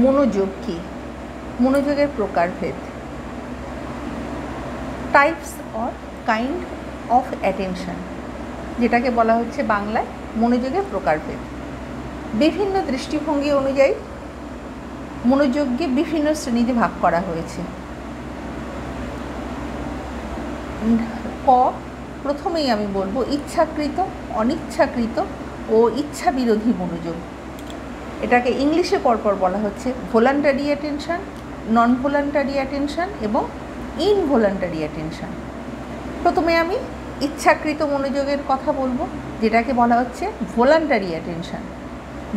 মনোযোগ কি? মনোযোগের প্রকারভেদ। Types or kind of attention, যেটাকে বলা হচ্ছে বাংলায় মনোযোগের প্রকারভেদ। বিভিন্ন দৃষ্টিভঙ্গি অনুযায়ী মনোযোগকে বিভিন্ন শ্রেণীতে ভাগ করা হয়েছে। প্রথমেই আমি বলবো ইচ্ছাকৃত, অনিচ্ছাকৃত ও ইচ্ছা বিরোধী মনোযোগ। এটাকে ইংলিশে পরপর বলা হচ্ছে ভলান্টারি অ্যাটেনশন, নন ভলান্টারি অ্যাটেনশন এবং ইনভলান্টারি অ্যাটেনশন। প্রথমে আমি ইচ্ছাকৃত মনোযোগের কথা বলবো, যেটাকে বলা হচ্ছে ভলান্টারি অ্যাটেনশন।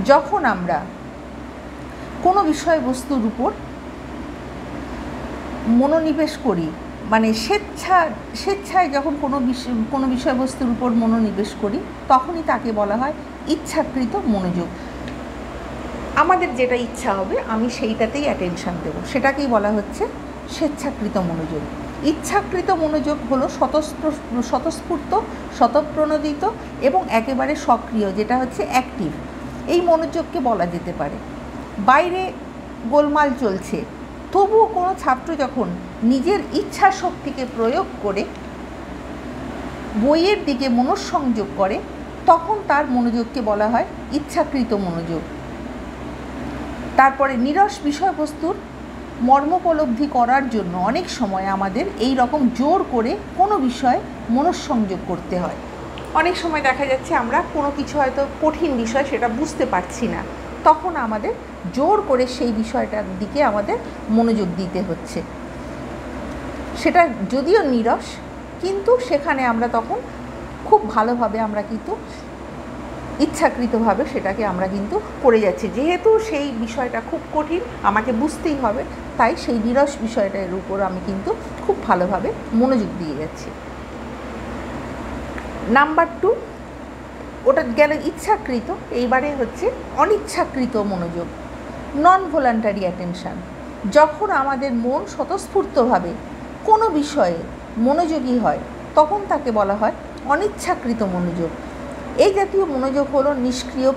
যখন আমরা কোনো বিষয়বস্তুর উপর মনোনিবেশ করি, মানে স্বেচ্ছায় যখন কোনো বিষয়বস্তুর উপর মনোনিবেশ করি, তখনই তাকে বলা হয় ইচ্ছাকৃত মনোযোগ। আমাদের যেটা ইচ্ছা হবে আমি সেইটাতেই অ্যাটেনশন দেব, সেটাকেই বলা হচ্ছে স্বেচ্ছাকৃত মনোযোগ। ইচ্ছাকৃত মনোযোগ হলো স্বতঃস্ফূর্ত, স্বতঃপ্রণোদিত এবং একেবারে সক্রিয়, যেটা হচ্ছে অ্যাক্টিভ। এই মনোযোগকে বলা যেতে পারে। বাইরে গোলমাল চলছে, তবুও কোনো ছাত্র যখন নিজের ইচ্ছা শক্তিকে প্রয়োগ করে বইয়ের দিকে মনঃসংযোগ করে, তখন তার মনোযোগকে বলা হয় ইচ্ছাকৃত মনোযোগ। তারপরে নিরস বিষয়বস্তুর মর্মোপলব্ধি করার জন্য অনেক সময় আমাদের এই রকম জোর করে কোনো বিষয়ে মনঃসংযোগ করতে হয়। অনেক সময় দেখা যাচ্ছে আমরা কোনো কিছু হয়তো কঠিন বিষয়, সেটা বুঝতে পারছি না, তখন আমাদের জোর করে সেই বিষয়টার দিকে আমাদের মনোযোগ দিতে হচ্ছে। সেটা যদিও নিরস, কিন্তু সেখানে আমরা তখন খুব ভালোভাবে আমরা কিন্তু ইচ্ছাকৃতভাবে সেটাকে আমরা কিন্তু করে যাচ্ছি। যেহেতু সেই বিষয়টা খুব কঠিন, আমাকে বুঝতেই হবে, তাই সেই নিরস বিষয়টার উপর আমি কিন্তু খুব ভালোভাবে মনোযোগ দিয়ে যাচ্ছি। নাম্বার 2, ওটা গেল ইচ্ছাকৃত। এইবারে হচ্ছে অনিচ্ছাকৃত মনোযোগ, নন ভলান্টারি অ্যাটেনশন। যখন আমাদের মন স্বতঃস্ফূর্তভাবে কোনো বিষয়ে মনোযোগী হয়, তখন তাকে বলা হয় অনিচ্ছাকৃত মনোযোগ। এই জাতীয় মনোযোগ হলো নিষ্ক্রিয়,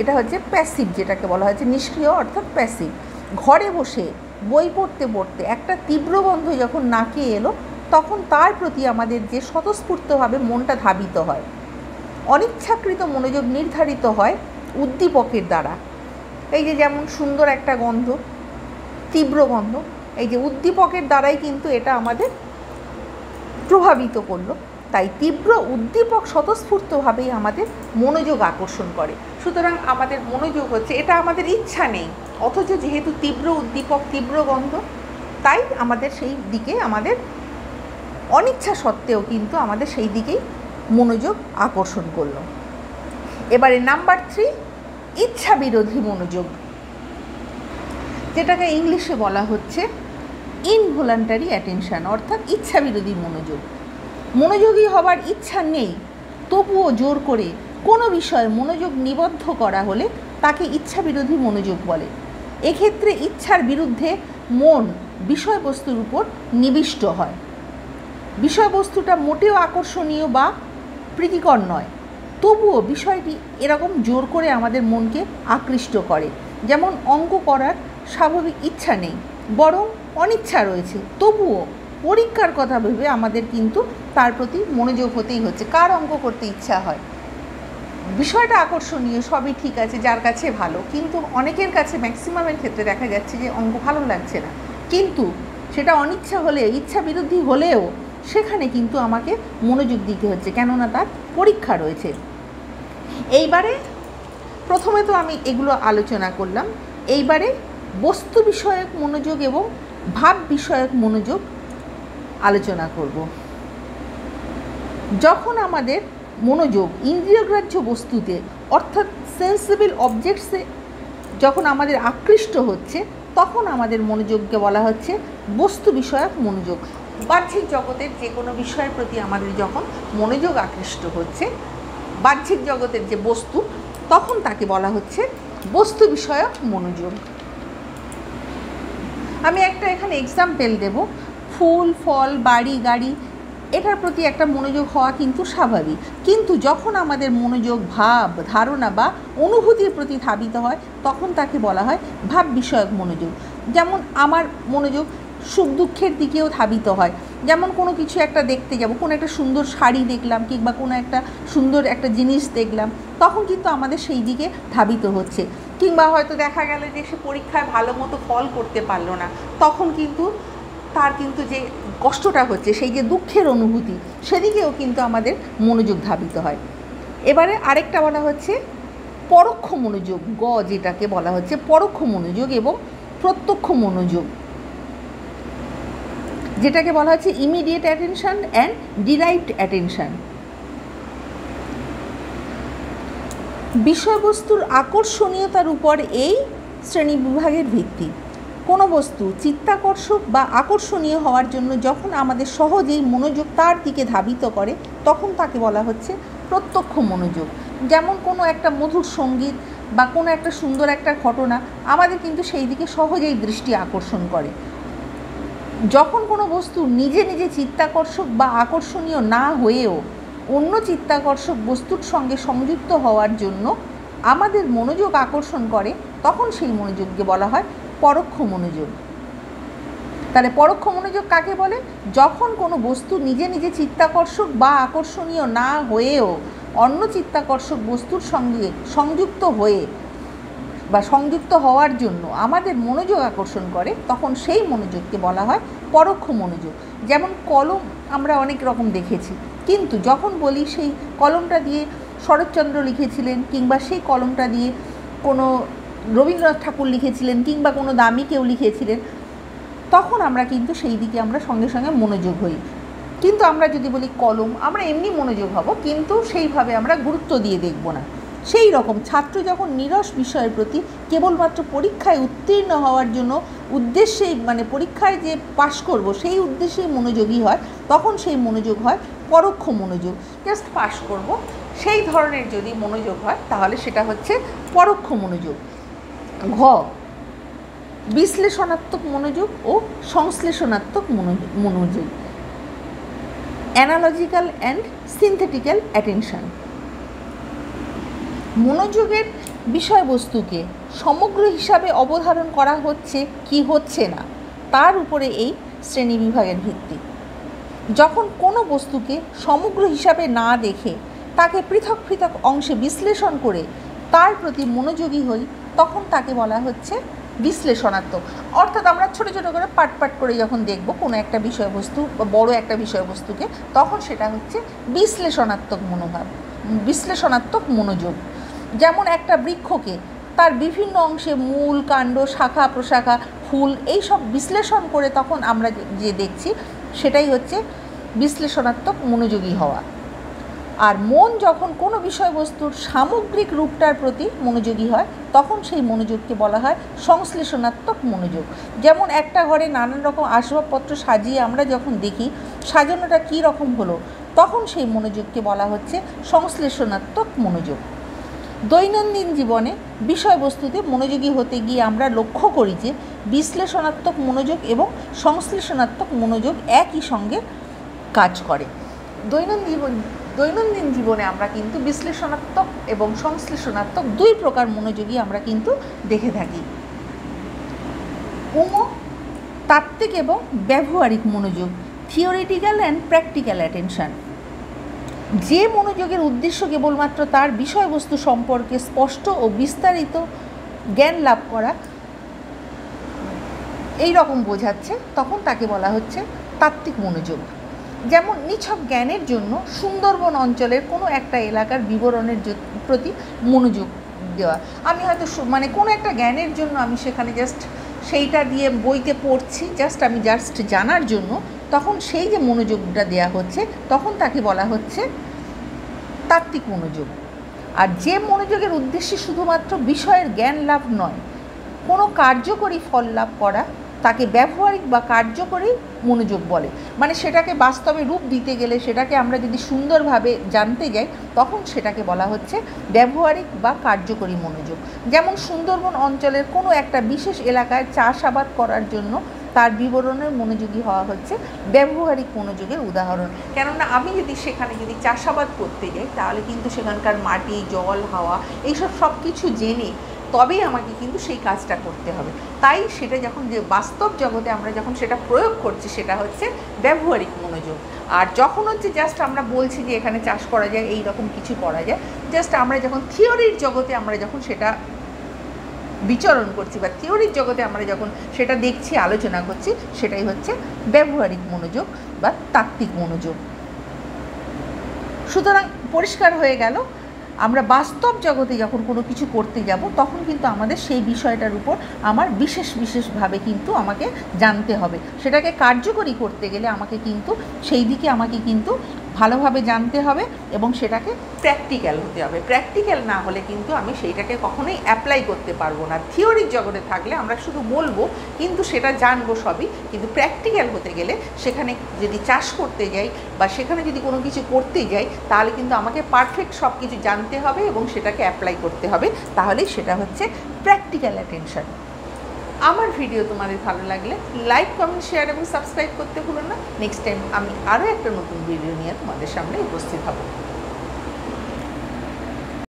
এটা হচ্ছে প্যাসিভ, যেটাকে বলা হচ্ছে নিষ্ক্রিয় অর্থাৎ প্যাসিভ। ঘরে বসে বই পড়তে পড়তে একটা তীব্র গন্ধ যখন নাকে এলো, তখন তার প্রতি আমাদের যে স্বতঃস্ফূর্তভাবে মনটা ধাবিত হয়। অনিচ্ছাকৃত মনোযোগ নির্ধারিত হয় উদ্দীপকের দ্বারা। এই যে যেমন সুন্দর একটা গন্ধ, তীব্র গন্ধ, এই যে উদ্দীপকের দ্বারাই কিন্তু এটা আমাদের প্রভাবিত করলো। তাই তীব্র উদ্দীপক স্বতঃস্ফূর্তভাবেই আমাদের মনোযোগ আকর্ষণ করে। সুতরাং আমাদের মনোযোগ হচ্ছে, এটা আমাদের ইচ্ছা নেই, অথচ যেহেতু তীব্র উদ্দীপক, তীব্র গন্ধ, তাই আমাদের সেই দিকে আমাদের অনিচ্ছা সত্ত্বেও কিন্তু আমাদের সেই দিকেই মনোযোগ আকর্ষণ করলো। এবারে নাম্বার 3, ইচ্ছা বিরোধী মনোযোগ, যেটাকে ইংলিশে বলা হচ্ছে ইনভলান্টারি অ্যাটেনশন, অর্থাৎ ইচ্ছা বিরোধী মনোযোগ। মনোযোগী হবার ইচ্ছা নেই, তবুও জোর করে কোনো বিষয়ে মনোযোগ নিবদ্ধ করা হলে তাকে ইচ্ছা বিরোধী মনোযোগ বলে। এক্ষেত্রে ইচ্ছার বিরুদ্ধে মন বিষয়বস্তুর উপর নিবিষ্ট হয়। বিষয়বস্তুটা মোটেও আকর্ষণীয় বা প্রীতিকর নয়, তবুও বিষয়টি এরকম জোর করে আমাদের মনকে আকৃষ্ট করে। যেমন অঙ্ক করার স্বাভাবিক ইচ্ছা নেই, বরং অনিচ্ছা রয়েছে, তবুও পরীক্ষার কথা ভেবে আমাদের কিন্তু তার প্রতি মনোযোগ হতেই হচ্ছে। কার অঙ্ক করতে ইচ্ছা হয়? বিষয়টা আকর্ষণীয়, সবই ঠিক আছে, যার কাছে ভালো, কিন্তু অনেকের কাছে ম্যাক্সিমামের ক্ষেত্রে দেখা যাচ্ছে যে অঙ্ক ভালো লাগছে না, কিন্তু সেটা অনিচ্ছা হলে, ইচ্ছা বিরোধী হলেও সেখানে কিন্তু আমাকে মনোযোগ দিতে হচ্ছে, কেননা তার পরীক্ষা রয়েছে। এইবারে প্রথমে তো আমি এগুলো আলোচনা করলাম, এইবারে বস্তু বিষয়ক মনোযোগ এবং ভাব বিষয়ক মনোযোগ আলোচনা করব। যখন আমাদের মনোযোগ ইন্দ্রিয়গ্রাহ্য বস্তুতে অর্থাৎ সেন্সিবল অবজেক্টসে যখন আমাদের আকৃষ্ট হচ্ছে, তখন আমাদের মনোযোগকে বলা হচ্ছে বস্তু বিষয়ক মনোযোগ। বাহ্যিক জগতের যে কোনো বিষয়ের প্রতি আমাদের যখন মনোযোগ আকৃষ্ট হচ্ছে, বাহ্যিক জগতের যে বস্তু, তখন তাকে বলা হচ্ছে বস্তু বিষয়ক মনোযোগ। আমি একটা এখানে এক্সাম্পল দেব। ফুল, ফল, বাড়ি, গাড়ি এটার প্রতি একটা মনোযোগ হওয়া কিন্তু স্বাভাবিক। কিন্তু যখন আমাদের মনোযোগ ভাব, ধারণা বা অনুভূতির প্রতি ধাবিত হয় তখন তাকে বলা হয় ভাব বিষয়ক মনোযোগ। যেমন আমার মনোযোগ সুখ দুঃখের দিকেও ধাবিত হয়। যেমন কোনো কিছু একটা দেখতে যাব, কোনো একটা সুন্দর শাড়ি দেখলাম কিংবা কোনো একটা সুন্দর একটা জিনিস দেখলাম, তখন কিন্তু আমাদের সেই দিকে ধাবিত হচ্ছে। কিংবা হয়তো দেখা গেল যে সে পরীক্ষায় ভালো মতো ফল করতে পারলো না, তখন কিন্তু তার কিন্তু যে কষ্টটা হচ্ছে, সেই যে দুঃখের অনুভূতি, সেদিকেও কিন্তু আমাদের মনোযোগ ধাবিত হয়। এবারে আরেকটা বলা হচ্ছে পরোক্ষ মনোযোগ, যেটাকে বলা হচ্ছে পরোক্ষ মনোযোগ এবং প্রত্যক্ষ মনোযোগ, যেটাকে বলা হচ্ছে immediate attention and derived attention. বিষয়বস্তুর আকর্ষণীয়তার উপর এই শ্রেণীবিভাগের ভিত্তি। কোনো বস্তু চিত্তাকর্ষক বা আকর্ষণীয় হওয়ার জন্য যখন আমাদের সহজেই মনোযোগ তার দিকে ধাবিত করে তখন তাকে বলা হচ্ছে প্রত্যক্ষ মনোযোগ। যেমন কোনো একটা মধুর সঙ্গীত বা কোনো একটা সুন্দর একটা ঘটনা আমাদের কিন্তু সেই দিকে সহজেই দৃষ্টি আকর্ষণ করে। যখন কোনো বস্তু নিজে নিজে চিত্তাকর্ষক বা আকর্ষণীয় না হয়েও অন্য চিত্তাকর্ষক বস্তুর সঙ্গে সংযুক্ত হওয়ার জন্য আমাদের মনোযোগ আকর্ষণ করে তখন সেই মনোযোগকে বলা হয় পরোক্ষ মনোযোগ। তাহলে পরোক্ষ মনোযোগ কাকে বলে? যখন কোনো বস্তু নিজে নিজে চিত্তাকর্ষক বা আকর্ষণীয় না হয়েও অন্য চিত্তাকর্ষক বস্তুর সঙ্গে সংযুক্ত হয়ে বা সংযুক্ত হওয়ার জন্য আমাদের মনোযোগ আকর্ষণ করে তখন সেই মনোযোগকে বলা হয় পরোক্ষ মনোযোগ। যেমন কলম আমরা অনেক রকম দেখেছি, কিন্তু যখন বলি সেই কলমটা দিয়ে শরৎচন্দ্র লিখেছিলেন কিংবা সেই কলমটা দিয়ে কোনো রবীন্দ্রনাথ ঠাকুর লিখেছিলেন কিংবা কোনো দামি কেউ লিখেছিলেন, তখন আমরা কিন্তু সেই দিকে আমরা সঙ্গে সঙ্গে মনোযোগ হই। কিন্তু আমরা যদি বলি কলম, আমরা এমনি মনোযোগ হব, কিন্তু সেইভাবে আমরা গুরুত্ব দিয়ে দেখব না। সেই রকম ছাত্র যখন নিরস বিষয়ের প্রতি কেবলমাত্র পরীক্ষায় উত্তীর্ণ হওয়ার জন্য উদ্দেশ্যেই, মানে পরীক্ষায় যে পাশ করব সেই উদ্দেশ্যেই মনোযোগী হয়, তখন সেই মনোযোগ হয় পরোক্ষ মনোযোগ। জাস্ট পাশ করব সেই ধরনের যদি মনোযোগ হয় তাহলে সেটা হচ্ছে পরোক্ষ মনোযোগ। বিশ্লেষণাত্মক মনোযোগ ও সংশ্লেষণাত্মক মনোযোগ, অ্যানালজিক্যাল অ্যান্ড সিনথেটিক্যাল অ্যাটেনশন। মনোযোগের বিষয়বস্তুকে সমগ্র হিসাবে অবধারণ করা হচ্ছে কি হচ্ছে না তার উপরে এই শ্রেণীবিভাগের ভিত্তি। যখন কোনো বস্তুকে সমগ্র হিসাবে না দেখে তাকে পৃথক পৃথক অংশে বিশ্লেষণ করে তার প্রতি মনোযোগী হই তখন তাকে বলা হচ্ছে বিশ্লেষণাত্মক। অর্থাৎ আমরা ছোটো ছোটো করে পাট পাট করে যখন দেখব কোনো একটা বিষয়বস্তু বা বড়ো একটা বিষয়বস্তুকে, তখন সেটা হচ্ছে বিশ্লেষণাত্মক মনোভাব, বিশ্লেষণাত্মক মনোযোগ। যেমন একটা বৃক্ষকে তার বিভিন্ন অংশে মূল, কাণ্ড, শাখা প্রশাখা, ফুল এইসব বিশ্লেষণ করে তখন আমরা যে দেখছি সেটাই হচ্ছে বিশ্লেষণাত্মক মনোযোগী হওয়া। আর মন যখন কোনো বিষয়বস্তুর সামগ্রিক রূপটার প্রতি মনোযোগী হয় তখন সেই মনোযোগকে বলা হয় সংশ্লেষণাত্মক মনোযোগ। যেমন একটা ঘরে নানান রকম আসবাবপত্র সাজিয়ে আমরা যখন দেখি সাজানোটা কী রকম হলো, তখন সেই মনোযোগকে বলা হচ্ছে সংশ্লেষণাত্মক মনোযোগ। দৈনন্দিন জীবনে বিষয়বস্তুতে মনোযোগী হতে গিয়ে আমরা লক্ষ্য করি যে বিশ্লেষণাত্মক মনোযোগ এবং সংশ্লেষণাত্মক মনোযোগ একই সঙ্গে কাজ করে। দৈনন্দিন জীবনে আমরা কিন্তু বিশ্লেষণাত্মক এবং সংশ্লেষণাত্মক দুই প্রকার মনোযোগী আমরা কিন্তু দেখে থাকি। তাত্ত্বিক এবং ব্যবহারিক মনোযোগ, থিওরিটিক্যাল অ্যান্ড প্র্যাকটিক্যাল অ্যাটেনশন। যে মনোযোগের উদ্দেশ্য কেবলমাত্র তার বিষয়বস্তু সম্পর্কে স্পষ্ট ও বিস্তারিত জ্ঞান লাভ করা এই রকম বোঝাচ্ছে, তখন তাকে বলা হচ্ছে তাত্ত্বিক মনোযোগ। যেমন নিছক জ্ঞানের জন্য সুন্দরবন অঞ্চলের কোনো একটা এলাকার বিবরণের প্রতি মনোযোগ দেওয়া। আমি হয়তো কোনো একটা জ্ঞানের জন্য আমি সেখানে জাস্ট সেইটা দিয়ে বইতে পড়ছি, আমি জানার জন্য, তখন সেই যে মনোযোগটা দেয়া হচ্ছে তখন তাকে বলা হচ্ছে তাত্ত্বিক মনোযোগ। আর যে মনোযোগের উদ্দেশ্যে শুধুমাত্র বিষয়ের জ্ঞান লাভ নয়, কোনো কার্যকরী ফল লাভ করা, তাকে ব্যবহারিক বা কার্যকরী মনোযোগ বলে। মানে সেটাকে বাস্তবে রূপ দিতে গেলে, সেটাকে আমরা যদি সুন্দরভাবে জানতে যাই তখন সেটাকে বলা হচ্ছে ব্যবহারিক বা কার্যকরী মনোযোগ। যেমন সুন্দরবন অঞ্চলের কোনো একটা বিশেষ এলাকায় চাষাবাদ করার জন্য তার বিবরণের মনোযোগী হওয়া হচ্ছে ব্যবহারিক মনোযোগের উদাহরণ। কেননা আমি যদি সেখানে যদি চাষাবাদ করতে যাই তাহলে কিন্তু সেখানকার মাটি, জল, হাওয়া এইসব সব কিছু জেনে তবেই আমাকে কিন্তু সেই কাজটা করতে হবে। তাই সেটা যখন যে বাস্তব জগতে আমরা যখন সেটা প্রয়োগ করছি সেটা হচ্ছে ব্যবহারিক মনোযোগ। আর যখন হচ্ছে জাস্ট আমরা বলছি যে এখানে চাষ করা যায়, এই রকম কিছু করা যায়, জাস্ট আমরা যখন থিওরির জগতে আমরা যখন সেটা বিচরণ করছি বা থিওরির জগতে আমরা যখন সেটা দেখছি, আলোচনা করছি, সেটাই হচ্ছে ব্যবহারিক মনোযোগ বা তাত্ত্বিক মনোযোগ। সুতরাং পরিষ্কার হয়ে গেল, আমরা বাস্তব জগতে যখন কোনো কিছু করতে যাব তখন কিন্তু আমাদের সেই বিষয়টার উপর আমার বিশেষভাবে কিন্তু আমাকে জানতে হবে। সেটাকে কার্যকরী করতে গেলে আমাকে কিন্তু সেই দিকে আমাকে কিন্তু ভালোভাবে জানতে হবে এবং সেটাকে প্র্যাকটিক্যাল হতে হবে। প্র্যাকটিক্যাল না হলে কিন্তু আমি সেইটাকে কখনোই অ্যাপ্লাই করতে পারবো না। থিওরির জগতে থাকলে আমরা শুধু বলবো কিন্তু সেটা জানবো সবই, কিন্তু প্র্যাকটিক্যাল হতে গেলে সেখানে যদি চাষ করতে যাই বা সেখানে যদি কোনো কিছু করতে যাই তাহলে কিন্তু আমাকে পারফেক্ট সব কিছু জানতে হবে এবং সেটাকে অ্যাপ্লাই করতে হবে, তাহলেই সেটা হচ্ছে প্র্যাকটিক্যাল অ্যাটেনশন। আমার ভিডিও তোমাদের ভালো লাগলে লাইক, কমেন্ট, শেয়ার এবং সাবস্ক্রাইব করতে ভুলো না। নেক্সট টাইম আমি আরও একটা নতুন ভিডিও নিয়ে তোমাদের সামনে উপস্থিত হব।